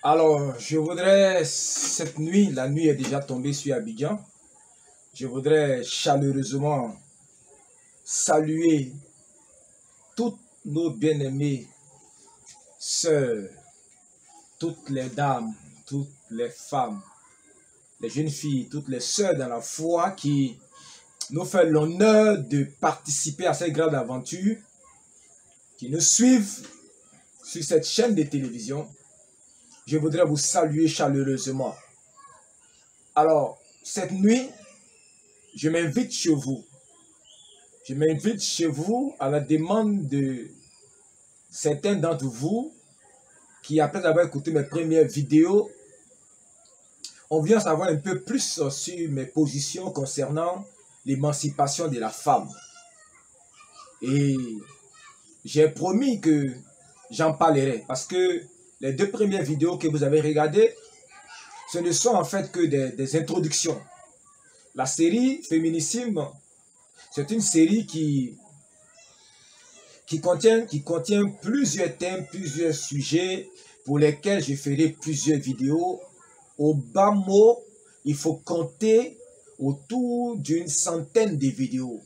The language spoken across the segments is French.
Alors, je voudrais, cette nuit, la nuit est déjà tombée sur Abidjan, je voudrais chaleureusement saluer toutes nos bien-aimées sœurs, toutes les dames, toutes les femmes, les jeunes filles, toutes les sœurs dans la foi qui nous font l'honneur de participer à cette grande aventure, qui nous suivent sur cette chaîne de télévision. Je voudrais vous saluer chaleureusement. Alors, cette nuit, je m'invite chez vous. Je m'invite chez vous à la demande de certains d'entre vous qui, après avoir écouté mes premières vidéos, on vient savoir un peu plus sur mes positions concernant l'émancipation de la femme. Et j'ai promis que j'en parlerai parce que les deux premières vidéos que vous avez regardées, ce ne sont en fait que des introductions. La série Féminissime, c'est une série qui contient plusieurs thèmes, plusieurs sujets pour lesquels je ferai plusieurs vidéos. Au bas mot, il faut compter autour d'une centaine de vidéos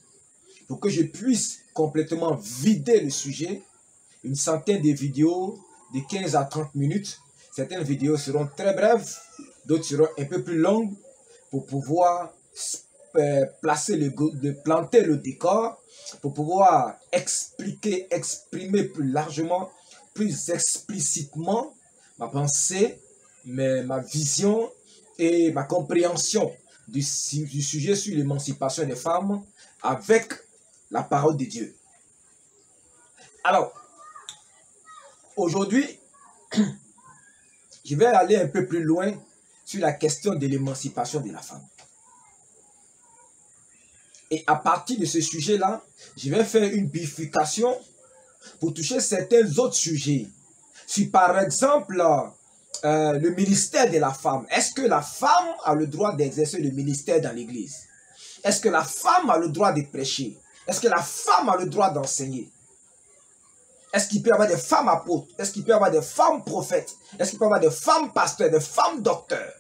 pour que je puisse complètement vider le sujet. Une centaine de vidéos de 15 à 30 minutes. Certaines vidéos seront très brèves, d'autres seront un peu plus longues pour pouvoir planter le décor, pour pouvoir exprimer plus largement, plus explicitement ma pensée, ma vision et ma compréhension du sujet sur l'émancipation des femmes avec la parole de Dieu. Alors, aujourd'hui, je vais aller un peu plus loin sur la question de l'émancipation de la femme. Et à partir de ce sujet-là, je vais faire une bifurcation pour toucher certains autres sujets. Si par exemple, le ministère de la femme, est-ce que la femme a le droit d'exercer le ministère dans l'église? Est-ce que la femme a le droit de prêcher? Est-ce que la femme a le droit d'enseigner? Est-ce qu'il peut y avoir des femmes apôtres? Est-ce qu'il peut y avoir des femmes prophètes? Est-ce qu'il peut y avoir des femmes pasteurs, des femmes docteurs?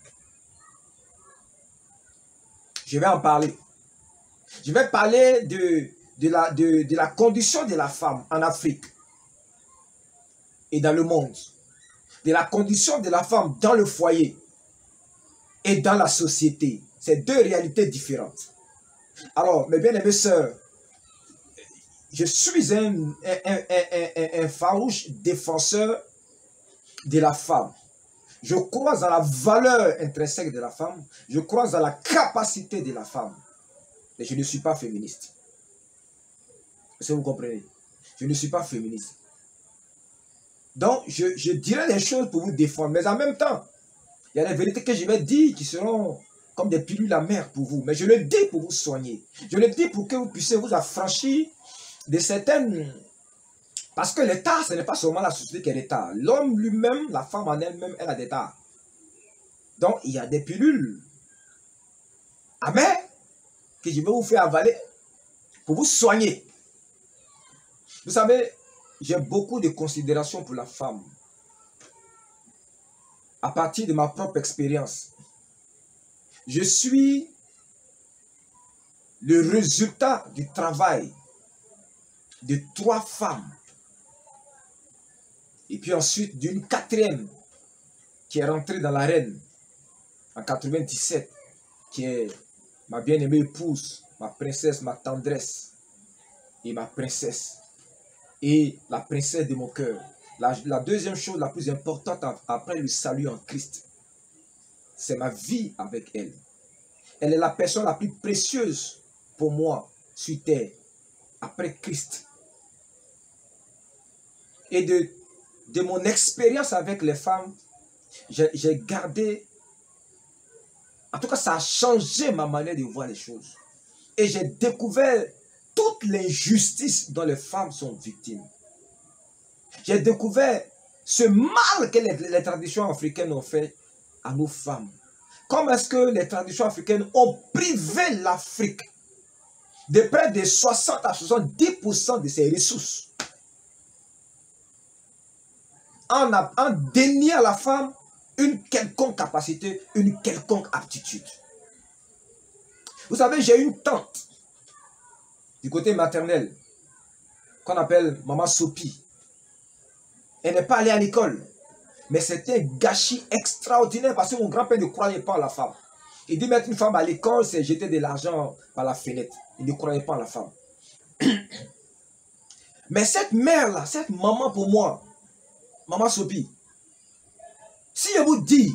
Je vais en parler. Je vais parler de la condition de la femme en Afrique et dans le monde. De la condition de la femme dans le foyer et dans la société. C'est deux réalités différentes. Alors, mes bien-aimées sœurs, je suis un farouche défenseur de la femme. Je crois dans la valeur intrinsèque de la femme. Je crois dans la capacité de la femme. Mais je ne suis pas féministe. Est-ce que vous comprenez? Je ne suis pas féministe. Donc, je dirai les choses pour vous défendre. Mais en même temps, il y a des vérités que je vais dire qui seront comme des pilules amères pour vous. Mais je le dis pour vous soigner. Je le dis pour que vous puissiez vous affranchir de certaines... Parce que l'état, ce n'est pas seulement la société qui est l'état. L'homme lui-même, la femme en elle-même, elle a des tares. Donc, il y a des pilules amères que je vais vous faire avaler pour vous soigner. Vous savez, j'ai beaucoup de considération pour la femme. À partir de ma propre expérience. Je suis le résultat du travail de 3 femmes. Et puis ensuite d'une 4e qui est rentrée dans l'arène en 97, qui est ma bien-aimée épouse, ma princesse, ma tendresse et ma princesse. Et la princesse de mon cœur. La deuxième chose la plus importante après le salut en Christ, c'est ma vie avec elle. Elle est la personne la plus précieuse pour moi sur terre, après Christ. Et de mon expérience avec les femmes, j'ai gardé, en tout cas ça a changé ma manière de voir les choses. Et j'ai découvert toute l'injustice dont les femmes sont victimes. J'ai découvert ce mal que les traditions africaines ont fait à nos femmes. Comment est-ce que les traditions africaines ont privé l'Afrique de près de 60 à 70% de ses ressources. En déniant à la femme une quelconque capacité, une quelconque aptitude. Vous savez, j'ai une tante du côté maternel qu'on appelle Maman Sopi. Elle n'est pas allée à l'école, mais c'était un gâchis extraordinaire parce que mon grand-père ne croyait pas en la femme. Il dit mettre une femme à l'école, c'est jeter de l'argent par la fenêtre. Il ne croyait pas en la femme. Mais cette mère-là, cette maman pour moi, Maman Sopi, si je vous dis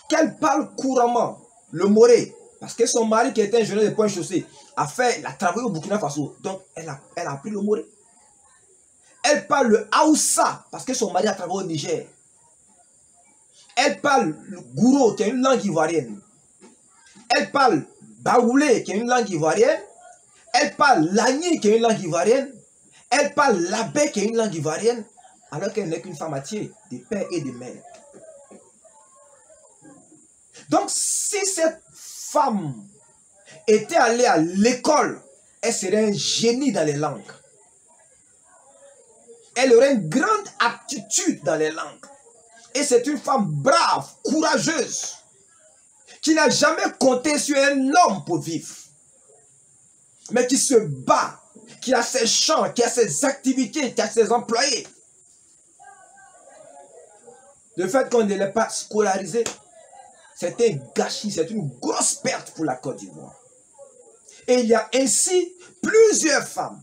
qu'elle parle couramment le moré, parce que son mari qui était ingénieur de point chaussée, a travaillé au Burkina Faso, donc elle a appris le moré. Elle parle le Haoussa, parce que son mari a travaillé au Niger. Elle parle le Gouro, qui est une langue ivoirienne. Elle parle Baoulé, qui est une langue ivoirienne. Elle parle Lagni, qui est une langue ivoirienne. Elle parle Labé, qui est une langue ivoirienne. Alors qu'elle n'est qu'une femme atiée, de père et de mère. Donc, si cette femme était allée à l'école, elle serait un génie dans les langues. Elle aurait une grande aptitude dans les langues. Et c'est une femme brave, courageuse, qui n'a jamais compté sur un homme pour vivre, mais qui se bat, qui a ses champs, qui a ses activités, qui a ses employés. Le fait qu'on ne l'ait pas scolarisé, c'est un gâchis, c'est une grosse perte pour la Côte d'Ivoire. Et il y a ainsi plusieurs femmes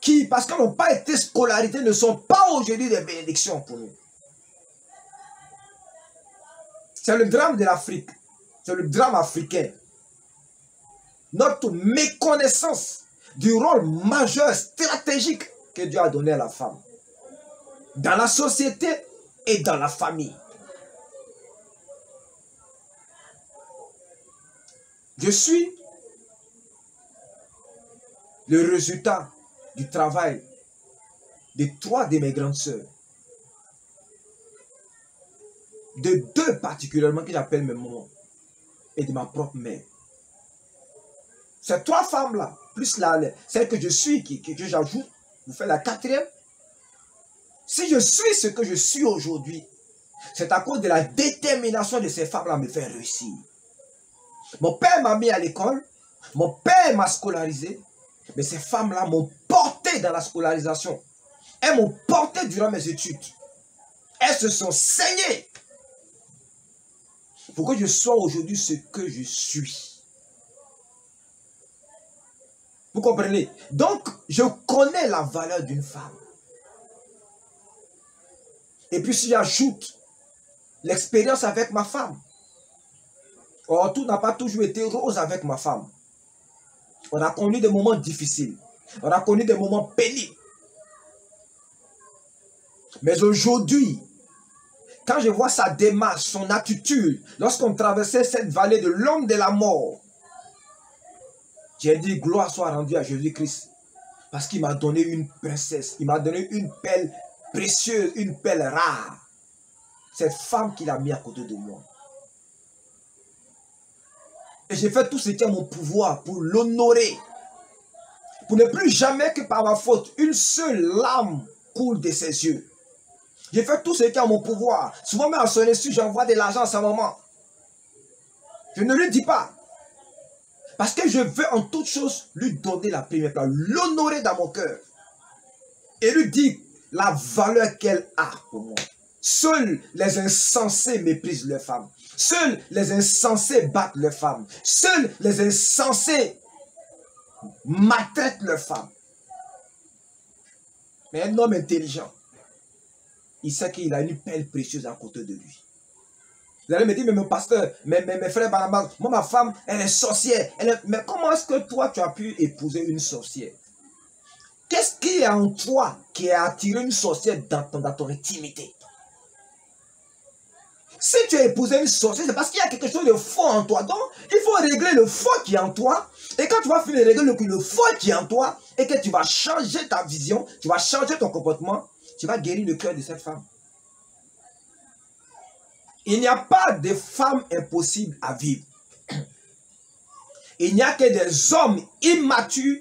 qui, parce qu'elles n'ont pas été scolarisées, ne sont pas aujourd'hui des bénédictions pour nous. C'est le drame de l'Afrique. C'est le drame africain. Notre méconnaissance du rôle majeur, stratégique que Dieu a donné à la femme. Dans la société et dans la famille. Je suis le résultat du travail de 3 de mes grandes sœurs. De 2 particulièrement que j'appelle mes mamans. Et de ma propre mère. Ces 3 femmes-là, plus celle que je suis, que j'ajoute, vous faites la 4e. Si je suis ce que je suis aujourd'hui, c'est à cause de la détermination de ces femmes-là à me faire réussir. Mon père m'a mis à l'école, mon père m'a scolarisé, mais ces femmes-là m'ont porté dans la scolarisation. Elles m'ont porté durant mes études. Elles se sont saignées pour que je sois aujourd'hui ce que je suis. Vous comprenez? Donc, je connais la valeur d'une femme. Et puis si j'ajoute l'expérience avec ma femme, or, tout n'a pas toujours été rose avec ma femme. On a connu des moments difficiles. On a connu des moments pénibles. Mais aujourd'hui, quand je vois sa démarche, son attitude, lorsqu'on traversait cette vallée de l'homme de la mort, j'ai dit gloire soit rendue à Jésus-Christ. Parce qu'il m'a donné une princesse. Il m'a donné une perle précieuse, une perle rare. Cette femme qu'il a mis à côté de moi. Et j'ai fait tout ce qui est à mon pouvoir pour l'honorer. Pour ne plus jamais que par ma faute, une seule larme coule de ses yeux. J'ai fait tout ce qui est à mon pouvoir. Souvent même à son insu, j'envoie de l'argent à sa maman. Je ne lui dis pas. Parce que je veux en toute chose lui donner la première place. L'honorer dans mon cœur. Et lui dire la valeur qu'elle a pour moi. Seuls les insensés méprisent leurs femmes. Seuls les insensés battent leurs femmes. Seuls les insensés maltraitent leurs femmes. Mais un homme intelligent, il sait qu'il a une perle précieuse à côté de lui. Vous allez me dire, mais mon pasteur, mes frères Barnabas, moi ma femme, elle est sorcière. Mais comment est-ce que toi tu as pu épouser une sorcière? Qu'est-ce qui est en toi qui a attiré une sorcière dans ton intimité? Si tu as épousé une sorcière, c'est parce qu'il y a quelque chose de faux en toi. Donc, il faut régler le faux qui est en toi. Et quand tu vas finir de régler le faux qui est en toi, et que tu vas changer ta vision, tu vas changer ton comportement, tu vas guérir le cœur de cette femme. Il n'y a pas de femme impossible à vivre. Il n'y a que des hommes immatures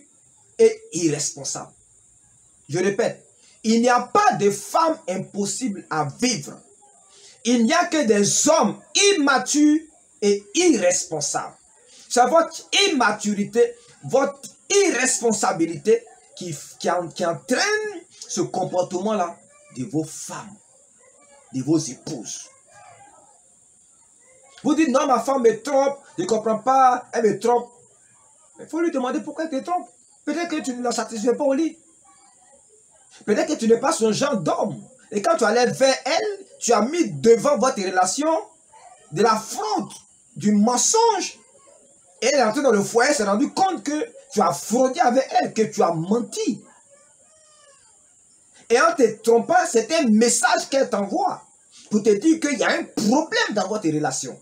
et irresponsables. Je répète, il n'y a pas de femme impossible à vivre. il n'y a que des hommes immatures et irresponsables. C'est votre immaturité, votre irresponsabilité qui entraîne ce comportement-là de vos femmes, de vos épouses. Vous dites, non, ma femme me trompe, je ne comprends pas, elle me trompe. Il faut lui demander pourquoi elle te trompe. Peut-être que tu ne la satisfais pas au lit. Peut-être que tu n'es pas son genre d'homme. Et quand tu allais vers elle, tu as mis devant votre relation de la fraude, du mensonge. Et elle est entrée dans le foyer, elle s'est rendue compte que tu as fraudé avec elle, que tu as menti. Et en te trompant, c'est un message qu'elle t'envoie pour te dire qu'il y a un problème dans votre relation.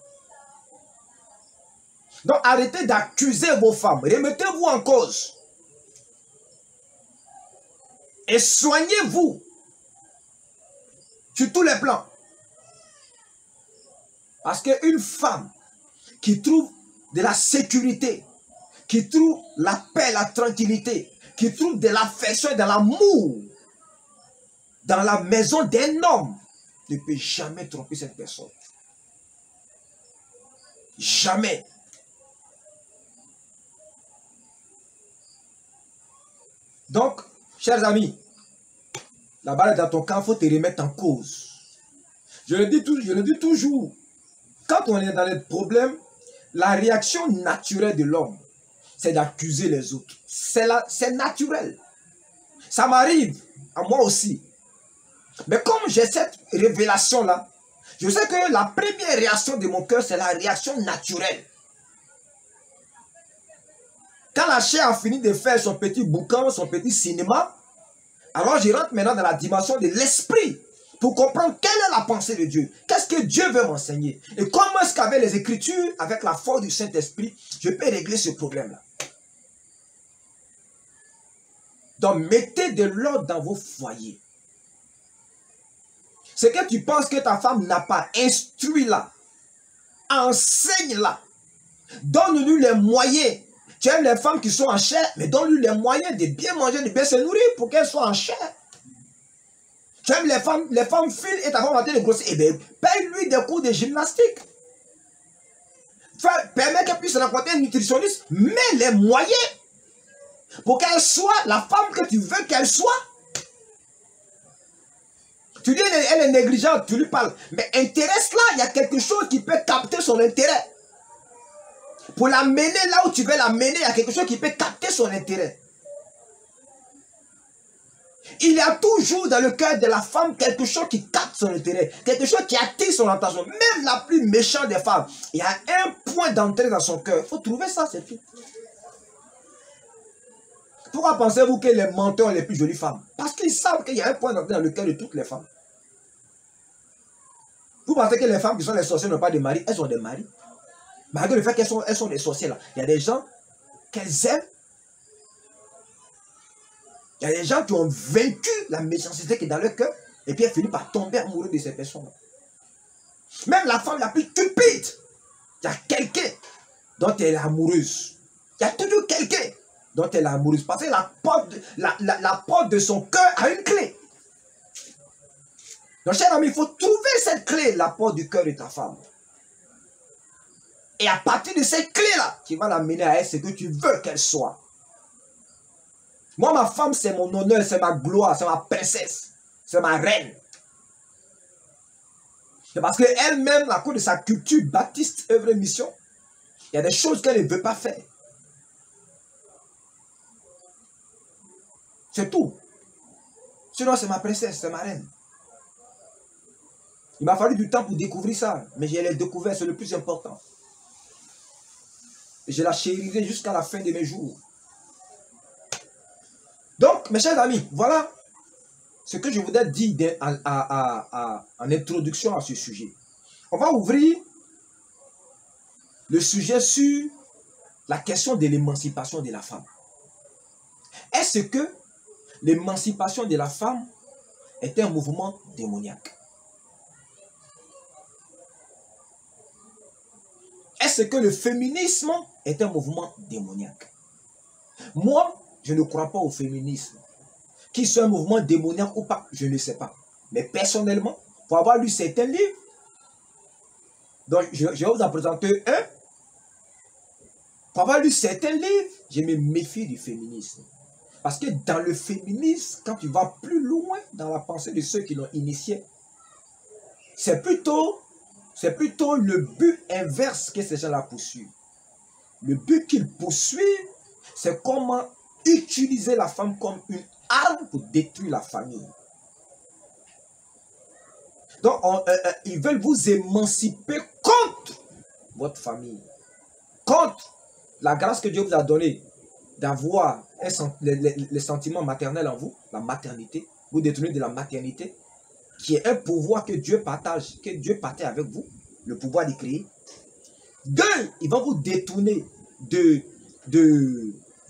Donc arrêtez d'accuser vos femmes, remettez-vous en cause. Et soignez-vous sur tous les plans. Parce qu'une femme qui trouve de la sécurité, qui trouve la paix, la tranquillité, qui trouve de l'affection et de l'amour dans la maison d'un homme, ne peut jamais tromper cette personne. Jamais. Donc, chers amis, la balle est dans ton camp, il faut te remettre en cause. Je le dis toujours, quand on est dans les problèmes, la réaction naturelle de l'homme, c'est d'accuser les autres. C'est naturel. Ça m'arrive, à moi aussi. Mais comme j'ai cette révélation-là, je sais que la première réaction de mon cœur, c'est la réaction naturelle. Quand la chair a fini de faire son petit boucan, son petit cinéma, alors je rentre maintenant dans la dimension de l'esprit pour comprendre quelle est la pensée de Dieu. Qu'est-ce que Dieu veut m'enseigner? Et comment est-ce qu'avec les Écritures, avec la force du Saint-Esprit, je peux régler ce problème-là. Donc, mettez de l'ordre dans vos foyers. Ce que tu penses que ta femme n'a pas, instruis-la. Enseigne-la. Donne-lui les moyens. Tu aimes les femmes qui sont en chair, mais donne-lui les moyens de bien manger, de bien se nourrir pour qu'elles soient en chair. Tu aimes les femmes fines et ta femme va te grossir. Eh bien, paye-lui des cours de gymnastique. Permets qu'elle puisse rencontrer un nutritionniste. Mets les moyens pour qu'elle soit la femme que tu veux qu'elle soit. Tu dis elle est négligente, tu lui parles. Mais intéresse-la, il y a quelque chose qui peut capter son intérêt. Pour la mener là où tu veux la mener, il y a quelque chose qui peut capter son intérêt. Il y a toujours dans le cœur de la femme quelque chose qui capte son intérêt, quelque chose qui attire son attention. Même la plus méchante des femmes, il y a un point d'entrée dans son cœur. Il faut trouver ça, c'est tout. Pourquoi pensez-vous que les menteurs ont les plus jolies femmes? Parce qu'ils savent qu'il y a un point d'entrée dans le cœur de toutes les femmes. Vous pensez que les femmes qui sont les sorcières n'ont pas de mari? Elles ont des maris. Malgré le fait qu'elles sont des sorcières là. Il y a des gens qu'elles aiment. Il y a des gens qui ont vaincu la méchanceté qui est dans leur cœur. Et puis elles finissent par tomber amoureux de ces personnes-là. Même la femme la plus stupide. Il y a quelqu'un dont elle est amoureuse. Il y a toujours quelqu'un dont elle est amoureuse. Parce que la porte de son cœur a une clé. Donc, cher ami, il faut trouver cette clé, la porte du cœur de ta femme. Et à partir de cette clé-là, tu vas l'amener à elle ce que tu veux qu'elle soit. Moi, ma femme, c'est mon honneur, c'est ma gloire, c'est ma princesse, c'est ma reine. C'est parce qu'elle-même, à cause de sa culture baptiste, œuvre et mission, il y a des choses qu'elle ne veut pas faire. C'est tout. Sinon, c'est ma princesse, c'est ma reine. Il m'a fallu du temps pour découvrir ça, mais je l'ai découvert, c'est le plus important. Et je la chérirai jusqu'à la fin de mes jours. Donc, mes chers amis, voilà ce que je voudrais dire en introduction à ce sujet. On va ouvrir le sujet sur la question de l'émancipation de la femme. Est-ce que l'émancipation de la femme est un mouvement démoniaque? Est-ce que le féminisme est un mouvement démoniaque? Moi, je ne crois pas au féminisme. Qu'il soit un mouvement démoniaque ou pas, je ne sais pas. Mais personnellement, pour avoir lu certains livres, Donc, je vais vous en présenter un. Pour avoir lu certains livres, je me méfie du féminisme. Parce que dans le féminisme, quand tu vas plus loin dans la pensée de ceux qui l'ont initié, c'est plutôt le but inverse que ces gens-là poursuivent. Le but qu'ils poursuivent, c'est comment utiliser la femme comme une arme pour détruire la famille. Donc, ils veulent vous émanciper contre votre famille, contre la grâce que Dieu vous a donnée d'avoir les sentiments maternels en vous, la maternité. Vous détournez de la maternité, qui est un pouvoir que Dieu partage avec vous, le pouvoir d'y créer. Deux, ils vont vous détourner de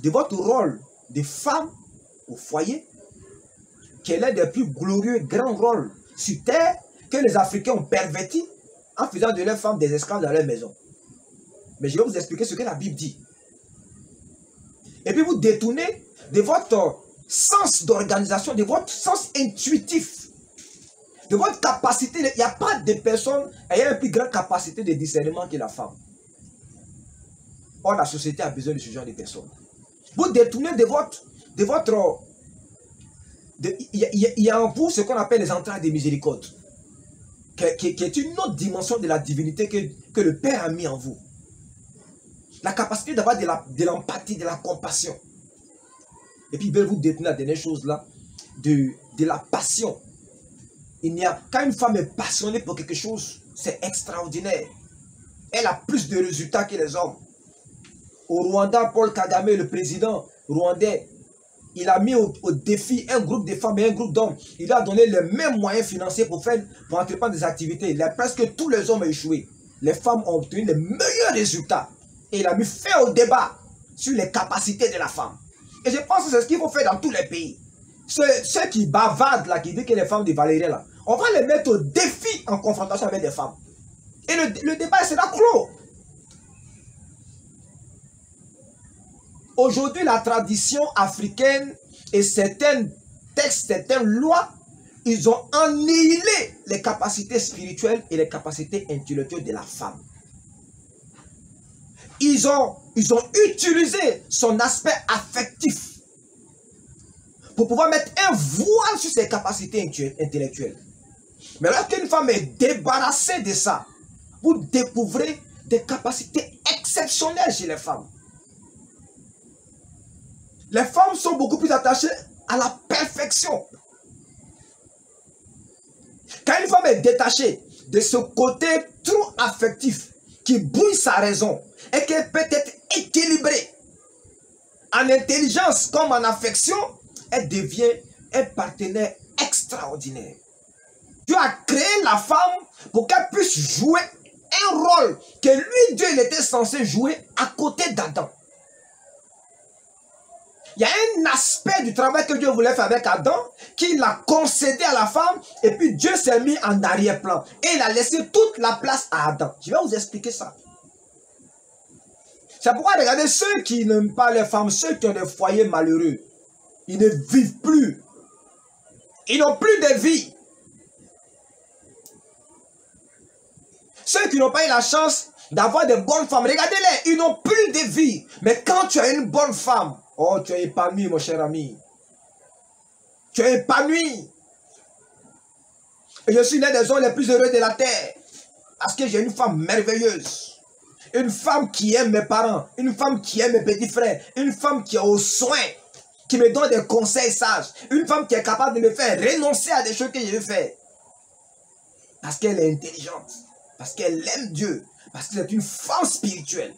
votre rôle de femme au foyer, qui est l'un des plus glorieux grands rôles sur terre que les Africains ont perverti en faisant de leurs femmes des esclaves dans leur maison. Mais je vais vous expliquer ce que la Bible dit. Et puis vous détournez de votre sens d'organisation, de votre sens intuitif, de votre capacité. Il n'y a pas de personne ayant une plus grande capacité de discernement que la femme. Or, la société a besoin de ce genre de personnes. Vous détournez il y a en vous ce qu'on appelle les entrailles de miséricorde, qui est une autre dimension de la divinité que le Père a mis en vous. La capacité d'avoir de l'empathie, de la compassion. Et puis, ils veulent vous détourner la dernière chose là, de la passion. Quand une femme est passionnée pour quelque chose, c'est extraordinaire. Elle a plus de résultats que les hommes. Au Rwanda, Paul Kagame, le président rwandais, il a mis au défi un groupe de femmes et un groupe d'hommes. Il a donné les mêmes moyens financiers pour entreprendre des activités. Presque tous les hommes ont échoué. Les femmes ont obtenu les meilleurs résultats. Et il a mis fin au débat sur les capacités de la femme. Et je pense que c'est ce qu'il faut faire dans tous les pays. Ceux qui bavardent là, qui disent que les femmes de Valérie là, on va les mettre au défi en confrontation avec des femmes. Et le débat sera clos. Aujourd'hui, la tradition africaine et certains textes, certaines lois, ils ont annihilé les capacités spirituelles et les capacités intellectuelles de la femme. Ils ont utilisé son aspect affectif pour pouvoir mettre un voile sur ses capacités intellectuelles. Mais lorsqu'une femme est débarrassée de ça, vous découvrez des capacités exceptionnelles chez les femmes. Les femmes sont beaucoup plus attachées à la perfection. Quand une femme est détachée de ce côté trop affectif qui brouille sa raison et qu'elle peut être équilibrée en intelligence comme en affection, elle devient un partenaire extraordinaire. Dieu a créé la femme pour qu'elle puisse jouer un rôle que lui, Dieu, il était censé jouer à côté d'Adam. Il y a un aspect du travail que Dieu voulait faire avec Adam qu'il a concédé à la femme et puis Dieu s'est mis en arrière-plan et il a laissé toute la place à Adam. Je vais vous expliquer ça. C'est pourquoi regardez ceux qui n'aiment pas les femmes, ceux qui ont des foyers malheureux, ils ne vivent plus. Ils n'ont plus de vie. Ceux qui n'ont pas eu la chance d'avoir de bonnes femmes, regardez-les, ils n'ont plus de vie. Mais quand tu as une bonne femme, oh, tu es épanoui, mon cher ami. Tu es épanoui. Et je suis l'un des hommes les plus heureux de la terre. Parce que j'ai une femme merveilleuse. Une femme qui aime mes parents. Une femme qui aime mes petits frères. Une femme qui est au soin. Qui me donne des conseils sages. Une femme qui est capable de me faire renoncer à des choses que je veux faire. Parce qu'elle est intelligente. Parce qu'elle aime Dieu. Parce que c'est une femme spirituelle.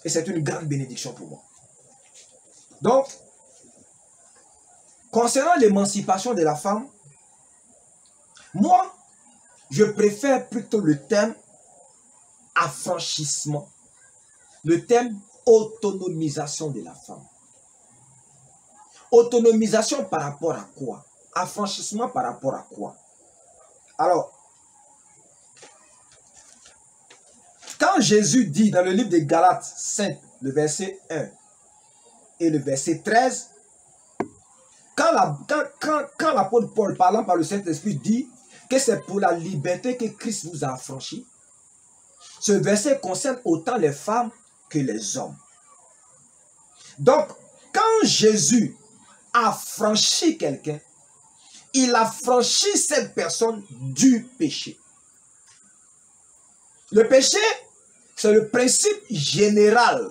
Et c'est une grande bénédiction pour moi. Donc, concernant l'émancipation de la femme, moi, je préfère plutôt le thème affranchissement, le thème autonomisation de la femme. Autonomisation par rapport à quoi? Affranchissement par rapport à quoi? Alors, quand Jésus dit dans le livre de Galates 5, le verset 1 et le verset 13, quand l'apôtre Paul, parlant par le Saint-Esprit, dit que c'est pour la liberté que Christ vous a affranchi, ce verset concerne autant les femmes que les hommes. Donc, quand Jésus a franchi quelqu'un, il a franchi cette personne du péché. Le péché, c'est le principe général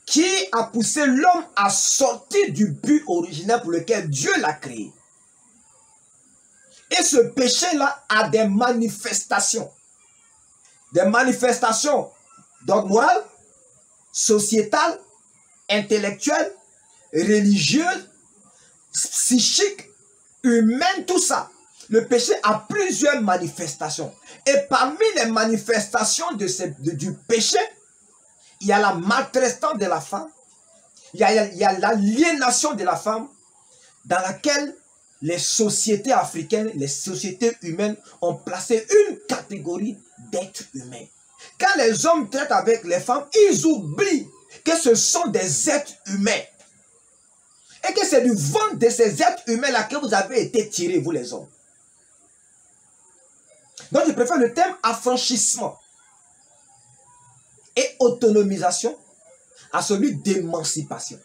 qui a poussé l'homme à sortir du but originel pour lequel Dieu l'a créé. Et ce péché-là a des manifestations. Des manifestations d'ordre moral, sociétal, intellectuel, religieux, psychique, humaine, tout ça. Le péché a plusieurs manifestations. Et parmi les manifestations du péché, il y a la maltraitance de la femme, il y a l'aliénation de la femme, dans laquelle les sociétés africaines, les sociétés humaines ont placé une catégorie d'êtres humains. Quand les hommes traitent avec les femmes, ils oublient que ce sont des êtres humains. Et que c'est du ventre de ces êtres humains-là que vous avez été tirés, vous les hommes. Donc je préfère le terme affranchissement et autonomisation à celui d'émancipation.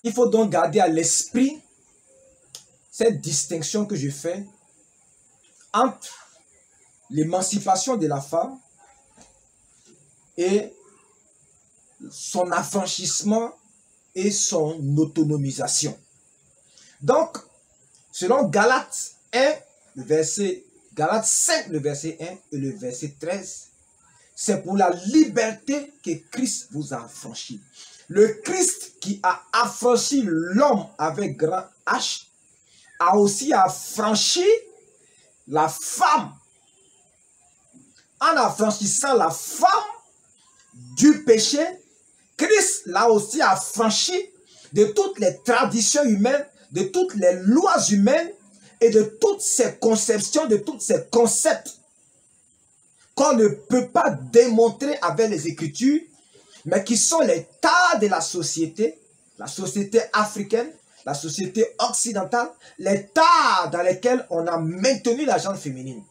Il faut donc garder à l'esprit cette distinction que je fais entre l'émancipation de la femme et son affranchissement et son autonomisation. Donc, selon Galates 1, Galates 5, le verset 1 et le verset 13, c'est pour la liberté que Christ vous a affranchi. Le Christ qui a affranchi l'homme avec grand H a aussi affranchi la femme. En affranchissant la femme du péché, Christ l'a aussi affranchi de toutes les traditions humaines, de toutes les lois humaines et de toutes ces conceptions, de tous ces concepts qu'on ne peut pas démontrer avec les Écritures, mais qui sont les tares de la société africaine, la société occidentale, les tares dans lesquelles on a maintenu la gente féminine.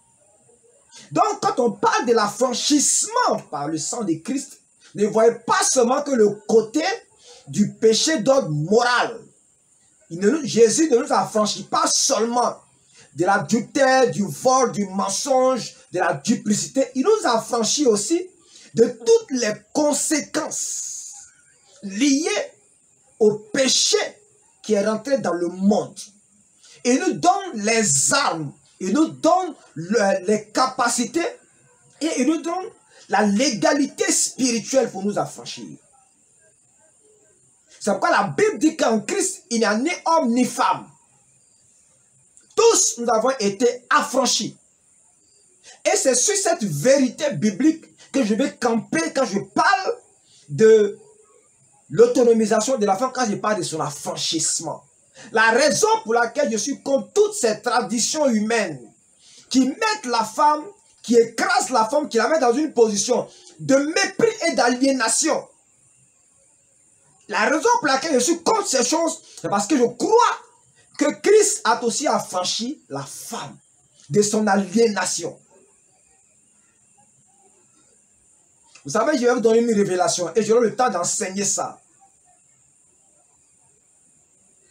Donc, quand on parle de l'affranchissement par le sang de Christ, ne voyez pas seulement que le côté du péché d'ordre moral. Jésus ne nous affranchit pas seulement de l'adultère, du vol, du mensonge, de la duplicité. Il nous affranchit aussi de toutes les conséquences liées au péché qui est rentré dans le monde. Il nous donne les armes, il nous donne les capacités et il nous donne la légalité spirituelle pour nous affranchir. C'est pourquoi la Bible dit qu'en Christ, il n'y a ni homme ni femme. Tous nous avons été affranchis. Et c'est sur cette vérité biblique que je vais camper quand je parle de l'autonomisation de la femme, quand je parle de son affranchissement. La raison pour laquelle je suis contre toutes ces traditions humaines qui mettent la femme, qui écrasent la femme, qui la mettent dans une position de mépris et d'aliénation. La raison pour laquelle je suis contre ces choses, c'est parce que je crois que Christ a aussi affranchi la femme de son aliénation. Vous savez, je vais vous donner une révélation et j'aurai le temps d'enseigner ça.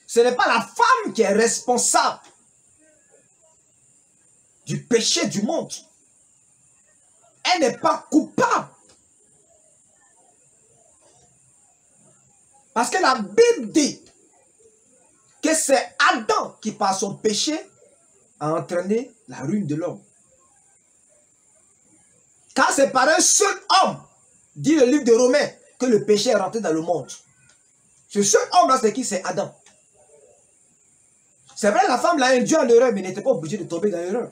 Ce n'est pas la femme qui est responsable du péché du monde. Elle n'est pas coupable. Parce que la Bible dit que c'est Adam qui, par son péché, a entraîné la ruine de l'homme. Car c'est par un seul homme, dit le livre de Romains, que le péché est rentré dans le monde. Ce seul homme-là, c'est qui? C'est Adam. C'est vrai, la femme l'a induit en erreur, mais n'était pas obligée de tomber dans l'erreur.